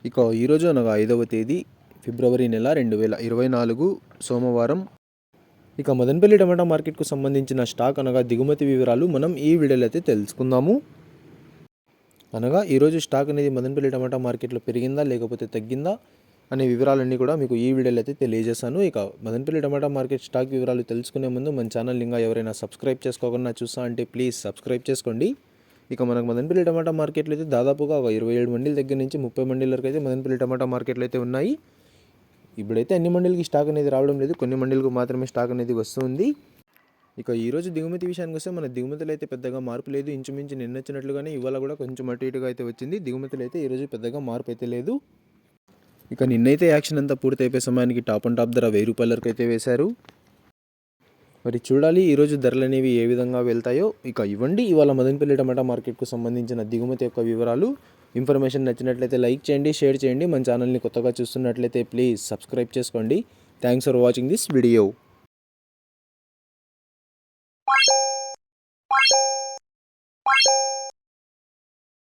ఇక ఈరోజు అనగా 5వ తేదీ ఫిబ్రవరి నెల 2024 సోమవారం. ఇక మదనపల్లి టమాటా మార్కెట్కు సంబంధించిన స్టాక్ అనగా దిగుమతి వివరాలు మనం ఈ వీడియోలో అయితే తెలుసుకుందాము. అనగా ఈరోజు స్టాక్ అనేది మదనపల్లి టమాటా మార్కెట్లో పెరిగిందా లేకపోతే తగ్గిందా అనే వివరాలన్నీ కూడా మీకు ఈ వీడియోలో అయితే తెలియజేస్తాను. ఇక మదనపల్లి టమాటా మార్కెట్ స్టాక్ వివరాలు తెలుసుకునే ముందు మన ఛానల్ ఇంకా ఎవరైనా సబ్స్క్రైబ్ చేసుకోకుండా చూస్తా అంటే ప్లీజ్ సబ్స్క్రైబ్ చేసుకోండి. ఇక మనకు మదనపల్లి టమాటా మార్కెట్లో అయితే దాదాపుగా ఒక 27 మండీల దగ్గర నుంచి 30 మండీల వరకు అయితే మదనపల్లి టమాటా మార్కెట్లో అయితే ఉన్నాయి. ఇప్పుడైతే అన్ని మండీలకి స్టాక్ అనేది రావడం లేదు, కొన్ని మండీలకు మాత్రమే స్టాక్ అనేది వస్తుంది. ఇక ఈరోజు దిగుమతి విషయానికి వస్తే మన దిగుమతులు అయితే పెద్దగా మార్పు లేదు. ఇంచుమించు నిన్న వచ్చినట్లుగానే ఇవాళ కూడా కొంచెం అటు ఇటుగా అయితే వచ్చింది. దిగుమతులు అయితే ఈరోజు పెద్దగా మార్పు అయితే లేదు. ఇక నిన్నైతే యాక్షన్ అంతా పూర్తి అయిపోయే సమయానికి టాప్ అండ్ టాప్ ధర 1000 రూపాయల వరకు అయితే వేశారు. మరి చూడాలి ఈరోజు ధరలు అనేవి ఏ విధంగా వెళ్తాయో. ఇక ఇవ్వండి ఇవాళ మదనపల్లి టమాటా మార్కెట్కు సంబంధించిన దిగుమతి యొక్క వివరాలు. ఇన్ఫర్మేషన్ నచ్చినట్లయితే లైక్ చేయండి, షేర్ చేయండి. మన ఛానల్ని కొత్తగా చూస్తున్నట్లయితే ప్లీజ్ సబ్స్క్రైబ్ చేసుకోండి. Thanks for watching this video.